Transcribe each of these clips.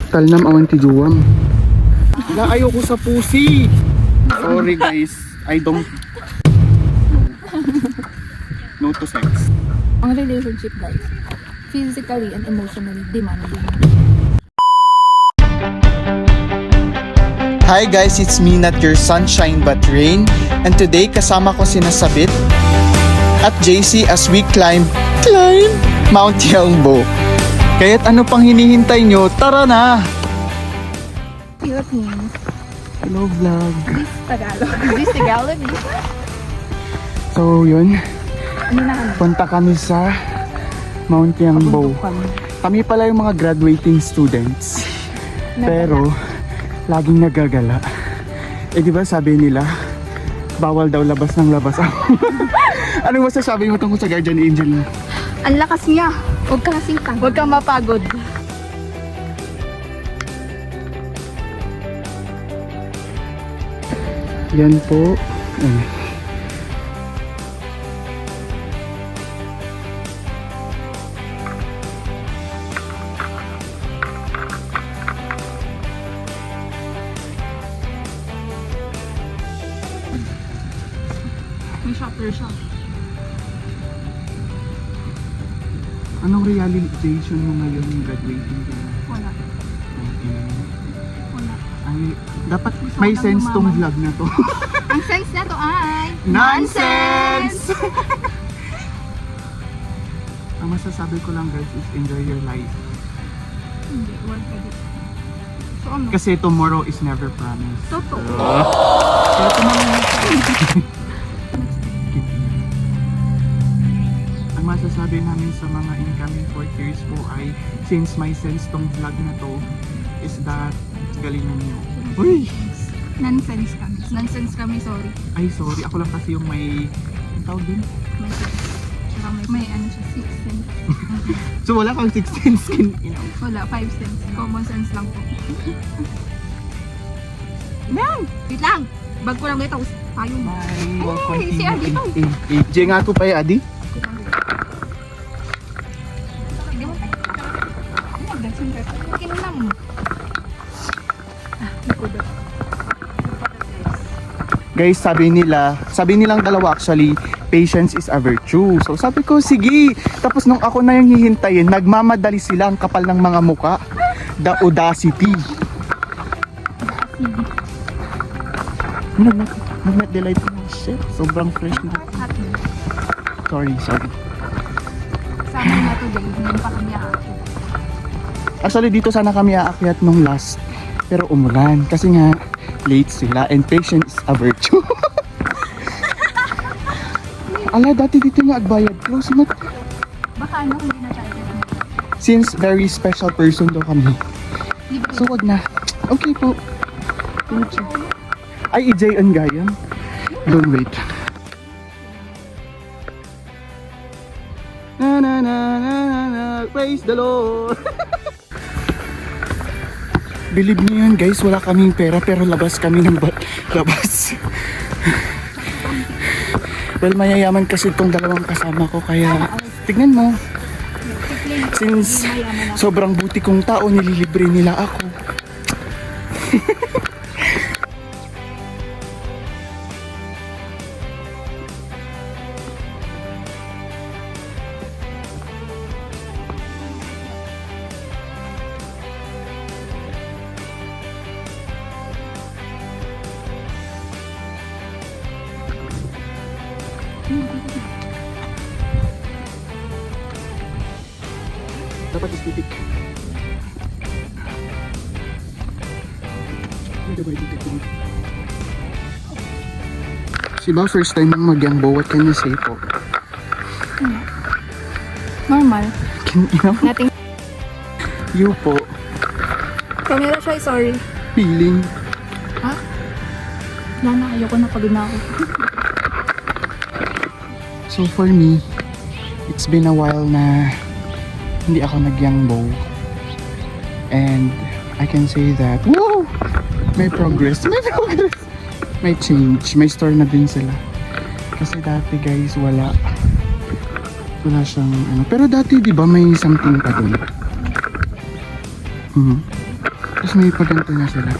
Talnam awan ti Juwam. Na ayoko sa pusi. Sorry guys, I don't no to sex. Ang relationship guys, physically and emotionally demanding. Hi guys, it's me, not your sunshine but rain. And today kasama ko sina Sabit at JC as we climb Mount Yelbo. Kaya't ano pang hinihintay nyo? Tara na! Philippines. Hello vlog. This Tagalog. This Tagalog. So yun, Ano na kami? punta kami sa Mount Yelbo. Kami pala yung mga graduating students. Pero laging nagagala. Eh di ba sabi nila, bawal daw labas ng labas. Anong masasabi mo tungkol sa Guardian Angel? Ang lakas niya. Huwag kang singkang. Huwag kang mapagod. Yan po. May shopper siya. Anong realization mo ngayon yung graduating ka na? Wala. Wala. Ay, dapat may sense tong vlog na to. Ang sense na to ay Nonsense! Ang masasabi ko lang guys is enjoy your life. Hindi, wala pwede. So ano? Kasi tomorrow is never promised. Totoo. Kaya tomorrow ang masasabi namin sa mga incoming fourth years po ay since may sense tong vlog na to is that galingan nyo. Uy! Nonsense kami. Nonsense kami, sorry. Ay sorry, ako lang kasi yung may ang tawag din. May sense. Tsaka may ano siya, 6 cents. So wala kang 16 skin, you know. Wala, 5 cents. Common sense lang po. Yan! Wait lang! Bag ko lang ito. Tayo mo. Bye! Ay, si Adi to. Diyan nga ako pa eh, Adi. Sige mo tayo. Ay, dancing ka. Kinam. Guys, sabi nilang dalawa actually, patience is a virtue. So sabi ko, sige. Tapos nung ako na yung hihintayin, nagmamadali sila, ang kapal ng mga muka. The audacity. Nag-net delight mo. Shit, sobrang fresh na. Sorry. Sama na to guys. Ngayon pa kami aakyat. Actually, dito sana kami aakyat nung last. Pero umulan. Kasi nga, late sila. And patience is a virtue. Ala, dati dito nga agbayad. Close mat. Baka ano, hindi na tayo. Since very special person daw kami. Libre. So, wag na. Okay po. Thank you. Ay, EJ ang gayam. Don't wait. Na na na na na na. Praise the Lord. Believe niyo yun guys, wala kaming pera pero labas kami ng labas. Well, mayayaman kasi itong dalawang kasama ko kaya tignan mo. Since sobrang buti kong tao, nililibre nila ako. Dapat istitik. Si ba first time mong mag-yangbo, what can you say po? Normal. Can you know? Nothing. You po, Camera shy, sorry. feeling. Ha? Wala na, ayoko na, pagod na ako. So for me, it's been a while na hindi ako nag-yangbo. And I can say that, whoa! May progress. May change. May store na din sila. Kasi dati guys, wala siyang ano. Pero dati di ba may something pa dun? Tapos may paganto na sila.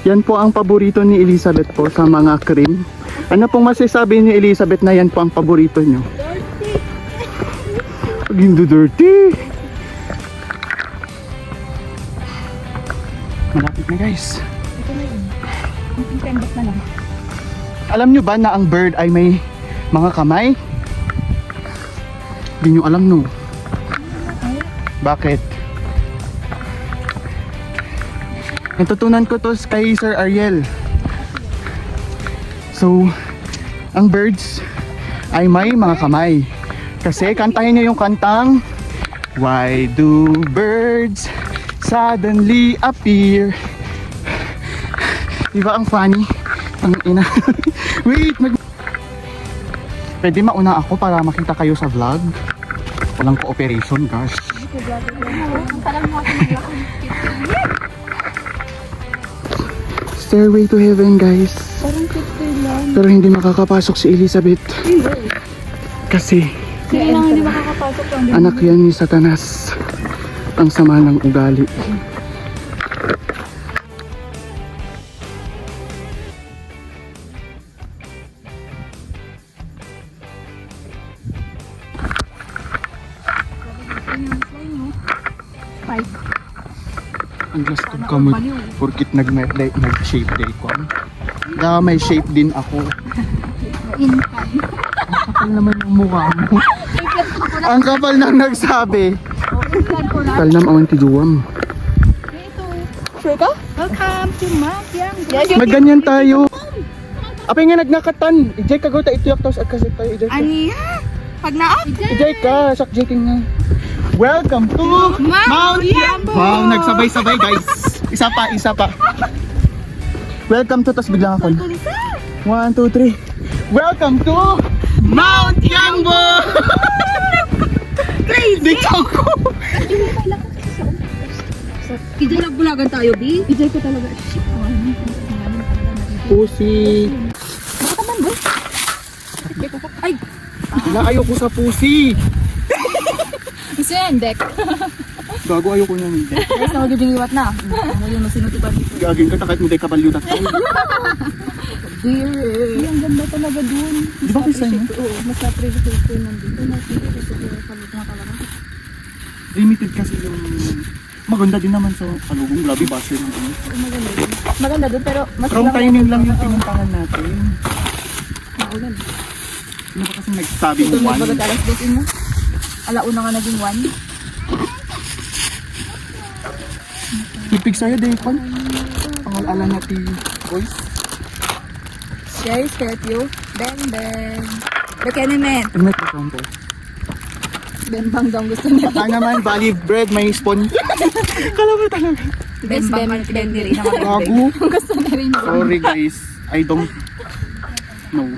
Yan po ang paborito ni Elizabeth po sa mga cream. Ano pong masasabi ni Elizabeth na yan po ang paborito nyo? Pag hindi dirty. Malapit na guys. Ito na yun. Ang tembak na lang. Alam nyo ba na ang bird ay may mga kamay? Hindi nyo alam no. Bakit? Natutunan ko to kay Sir Ariel. So, ang birds ay may mga kamay. Kasi kantahin nyo yung kantang Why do birds suddenly appear? Diba ang funny? Ang ina. Wait, pwede mauna ako para makita kayo sa vlog. Walang cooperation, gosh. Parang mo ako maglakad. Stairway to heaven, guys. Parang picture lang. Pero hindi makakapasok si Elizabeth. Kasi Kaya lang hindi makakapasok lang. anak yan ni Satanas. Ang sama ng ugali. Five. Ang gastog kamot. Porkit nag-shape day ko. Na may shape din ako. Income. Kapal naman yung mukha mo. Ang kapal nang nagsabi. Kapal naman awan tiduam. Sure ka? Welcome to Matyang. Yes, May ganyan tayo. Apay nga nagnakatan. Ijay ka gawta ito yaktos at kasi tayo. Ijay ka. Aniya? Pag naap? Ijay ka. Sak King nga. Welcome to Mount Yambo! Wow, nagsabay-sabay guys. Isa pa. Welcome to, tas biglang ako. 1, 2, 3. Welcome to Mount Yambo! Crazy! Dito ako. Ijay nagbulagan tayo, B. Ijay ko talaga. Pusi. Bakit naman, boy? Ay! Wala, ayoko sa pusi. Gusto yan, Dek. Gago, ayoko niya hindi. Guys, nagiging-iwat na. Ano yun, masinuti pa dito. Gagin ka, takit mo day kabalyo na tayo. Dear. Ang ganda talaga dun. Di ba kisa niyo? Oo, mas na-appreciate ko nandito. Mas-appreciate ko salut nga talaga. Limited kasi yung... Maganda din naman sa Kalugong. Grabe, basher yung ano. Maganda dun. Maganda dun, pero mas Wrong timing lang yung pinuntahan natin. Maulan. Sino ba kasi nagsabi mo Tulog one? bagat alas 2 mo. Alauna nga naging 1. Ipig sa'yo, Daycon. Pangal-ala na ti boys. Guys, curfew. Bang, bang. Look at men. Tingnan ko po. Bembang daw gusto niya. Saan naman, Valley Bread, may spawn. Kala mo talaga. Bembang din rin ako. Gago. Gusto na rin yun. Sorry guys, I don't know.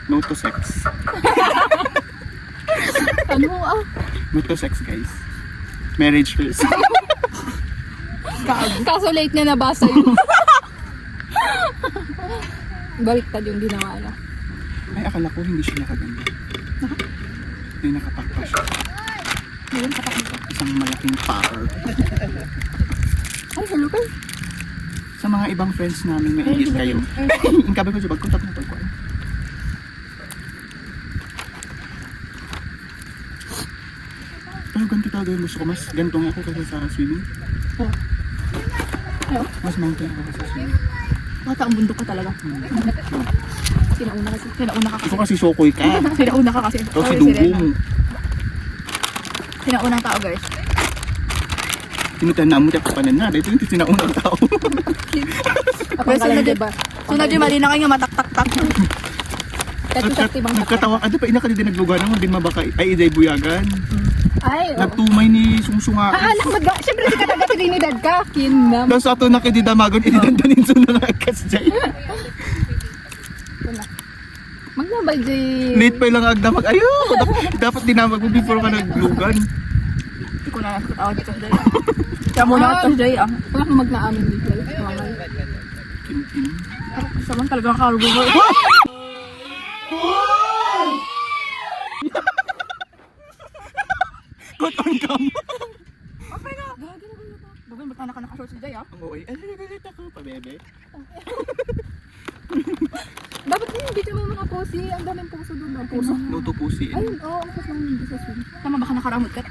No to sex. Ano No to sex guys. Marriage first. Kaso late niya nabasa yun. Baliktad yung ginawa niya. Ay, akala ko hindi siya nakaganda. Hindi nakapakpa siya. Ngayon, kapak nito. Isang malaking power. Ay, hello kayo. Sa mga ibang friends namin, may ingit kayo. Ang kabi ko siya, bagkuntak na ko. Pero ganito talaga yung gusto ko. Mas ganito nga ako kasi sa swimming. Ano? Mas mountain ako kasi sa swimming. Bata ang bundok ka talaga. Sinauna kasi. Sinauna ka kasi. Ito kasi sokoy ka. Sinauna ka kasi. Ikaw si Sorry, dugo Sirena. mo. Sinaunang tao, guys. Tinutan mo tayo kapanan na. Dito yung sinaunang tao. Pero sunod yun. Sunod yun, mali na kayo matak-tak-tak. Kahit yung sakti bang taktak. Nagkatawa ka. Di ba ina ka din naglugaran mo? Din mabaka. Ay, iday buyagan. Ay, oo. Nagtumay ni Sungsung nga. Anak mo ba? Siyempre si kataga Trinidad ka. Kinam. Tapos ato na kay Didamagon, inidandanin sa nalakas dyan. Magnabay, Jay. Late pa lang agdamag. Ayun! Dapat dinamag mo before ka naglugan. Hindi ko na katawa dito, Jay. Kaya muna ito, Jay. Wala kang magnaamin dito. Kin-kin. Saman talagang karubo. Shot on cam. Okay na. Gagi na gulo. Bagay, ba't na naka-shorts ni Jay ah? Ang OA. Galit ako pa, bebe. Dapat yung video mo mga pusi. Ang daming puso doon. Ang puso. No to pussy. Ayun, oo. Ang puso ng hindi sa swim. Tama, baka nakaramot ka.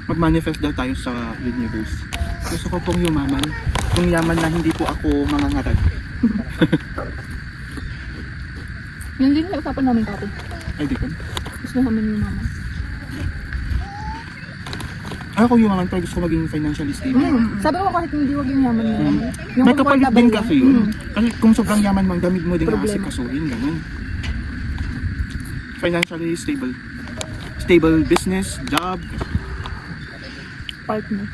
Mag-manifest daw tayo sa universe. Gusto ko pong yumaman. Kung yaman na hindi po ako mangangarag. Yun din yung usapan namin kapit. Ay, di ko. Gusto namin yung mama. Ako yumaman pero gusto ko maging financially stable. Sabi ko kahit hindi wag yung yaman na yaman. Yung May kapalit comfortable din lang. kasi yun. Kasi kung sobrang yaman mo, ang damit mo din Problema. aasikasuhin. Ganun. Financially stable. Stable business, job. Partner.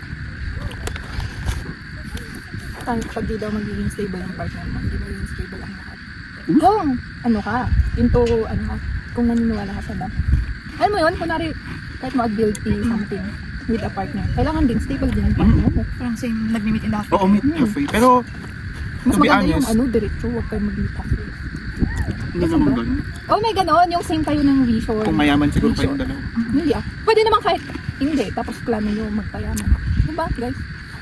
Kahit pag di daw magiging stable ang partner mo, hindi magiging stable ang lahat. Kung ano ka, into ano ka, kung naniniwala ka sa love. Alam mo yun, kunwari, kahit mag-build something with a partner, kailangan din stable din ang partner mo. Parang same nag-meet in the Oo, meet halfway. Pero, mas to be maganda yung honest, ano, diretso, huwag kayo mag-meet halfway. hindi naman ganun. Oh, may ganon, yung same kayo ng vision. Kung mayaman siguro Vision. kayong dalawa. Hindi ah. Pwede naman kahit hindi, tapos plano nyo magpayaman. Diba, guys?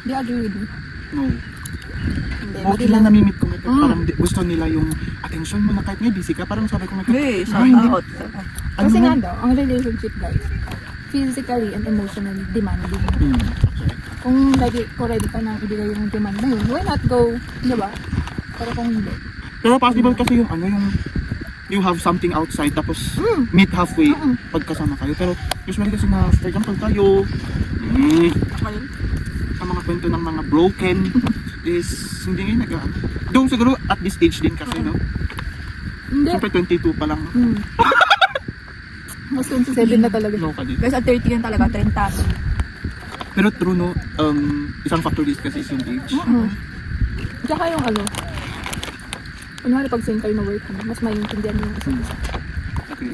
Do you agree with me? No. Hindi, Okay lang namimit ko. Parang gusto nila yung attention mo na kahit may busy ka. Parang sabi ko, Hey, ah, hindi. out. Ano Kasi mo? nga daw, ang relationship guys, physically and emotionally demanding. Hmm. Kung ready ka nang ibigay yung demand na yun, why not go, di ba? Pero kung hindi. Pero possible kasi yung ano, yung you have something outside tapos meet halfway pagkasama kayo. Pero usually kasi na, for example, tayo, sa mga kwento ng mga broken is hindi ngayon nag-ano. Doon siguro at this age din kasi, no? Hindi. Siyempre 22 pa lang. Mas 27 na talaga. No, ka din. Guys, at 30 yan talaga, 30. Pero true, no? Isang factor is kasi is yung age. Tsaka yung ano, kunwari pag same kayo na work, mas maintindihan yung isa't isa. Okay.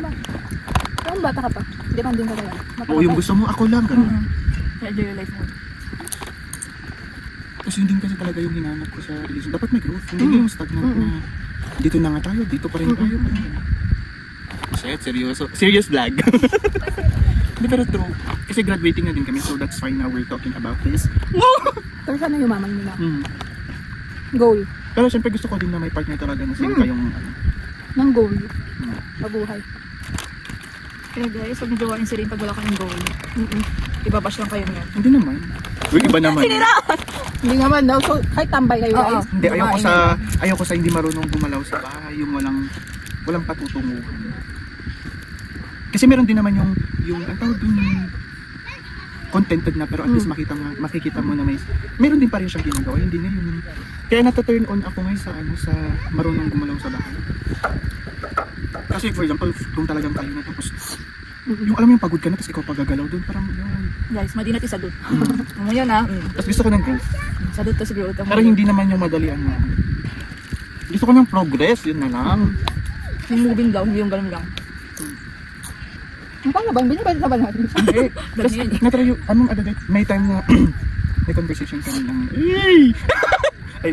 Pero kung bata ka pa, demanding ka talaga. Oo, yung gusto mo, ako lang. Ganun. Enjoy your life mo. Kasi yun din kasi talaga yung hinanap ko sa relation. Dapat may growth. Hindi yung stagnant na dito na nga tayo, dito pa rin tayo. Shit, seryoso. Serious vlog. Hindi, pero true. Kasi graduating na din kami, so that's fine now we're talking about this. Pero sana yumaman nila. Hmm. Goal. Pero syempre gusto ko din na may partner talaga na same kayong ano. Ng goal. Mabuhay. Kaya guys, huwag niyo gawain si Rin pag wala kayong goal. Ibabash lang kayo niyan. Hindi naman. Uy, iba naman. Hindi naman daw. So, kahit tambay kayo guys. Hindi, ayoko sa hindi marunong gumalaw sa bahay, yung walang patutunguhan. Kasi meron din naman yung ang tawag dun yung contented na pero at least makikita mo na meron din pa rin siyang ginagawa, hindi na yun. Kaya nata-turn on ako ngayon sa marunong gumalaw sa bahay. Kasi for example, kung talagang kayo na tapos yung alam mo yung pagod ka na tapos ikaw pagagalaw doon, parang yun. Guys, madinat isa doon. Ngayon ah. Tapos gusto ko ng growth. Sa doon to si growth. Pero hindi naman yung madalian mo. Gusto ko ng progress, yun na lang. Yung moving lang, hindi yung ganun lang. Ang pangaban, binibalik na ba natin? Tapos natry yung, may time na may conversation kami ng ay,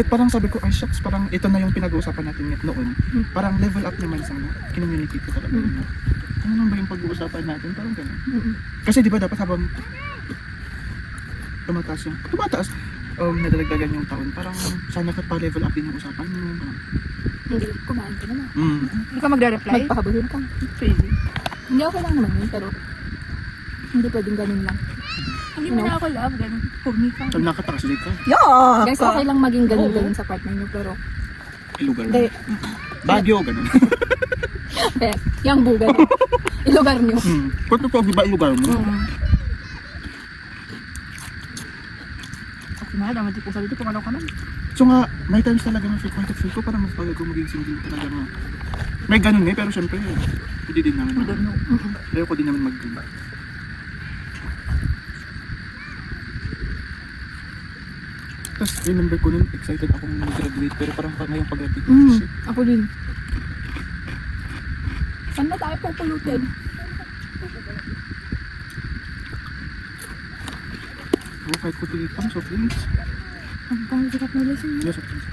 parang sabi ko, ay shucks, parang ito na yung pinag-uusapan natin noon. Parang level up naman sana. Kinommunicate ko talaga. Ano naman ba yung pag-uusapan natin? Parang gano'n. Kasi di ba dapat habang tumataas, nadalagdagan yung taon. Parang sana pa level up din yung usapan mo. Hindi, kumain ka naman. Hindi ka magre-reply? Magpahabulin ka. Crazy. Hindi okay lang naman yun, pero hindi pwedeng ganun lang. Hindi mo na ako love, ganun. Pumi ka. Sabi nakatakas din ka. Yeah! Guys, okay lang maging ganun sa partner nyo, pero Ilugar. hindi. Baguio, gano'n. Yung buga nyo. Ilugar nyo. Kung ito di ba ilugar mo? Okay na, dapat di po sa dito, pumalaw ka na. So nga, may times talaga na feel ko parang magpagod ko maging single talaga na. May ganun pero syempre, hindi din naman. I don't know. Ayoko din naman mag-ganun. Tapos remember ko nun, excited akong mag-graduate pero parang ngayong pag-graduate. Shit. Ako din. Saan ba tayo pupulutin? Oh, kahit ko tigitan, soft drinks. Ang pangsikat na lesson mo. Yes, soft drinks.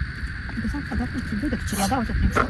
Ito sa kadat, hindi, dapat sila daw sa pinsa.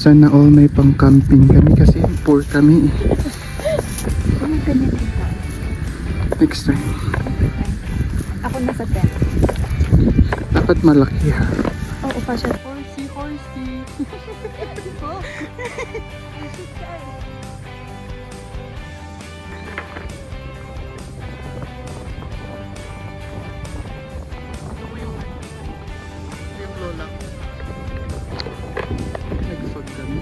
Sana all may pang-camping kami kasi poor kami. Ano ganyan dito? Next time. Ako nasa tent. Dapat malaki ha. Oo pa siya. Horsey. Yung lola. Nag-fog kami.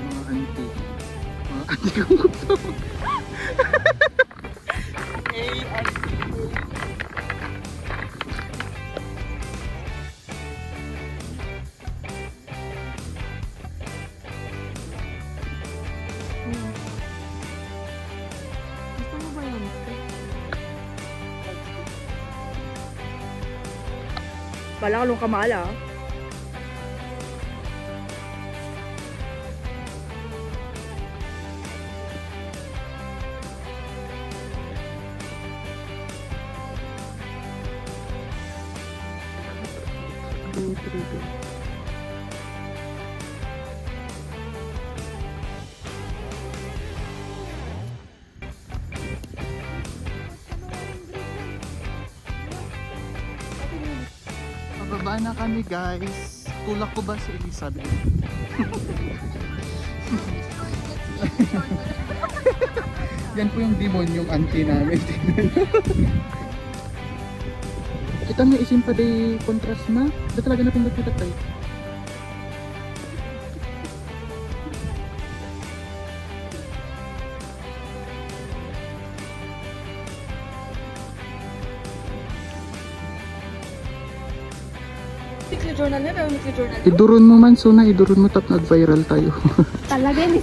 Mga auntie. Mga auntie kong gusto. Gusto mo ba yun? Bala ka lung kamala. Pababa na kami guys. Tulak ko ba si Elizabeth? Yan po yung demon yung auntie namin. Kita nga isim pa day contrast na. Ito talaga napindot kita tayo. Weekly journal na, pero weekly journal. Idurun mo man Suna, idurun mo tap nag-viral tayo. Talaga yun.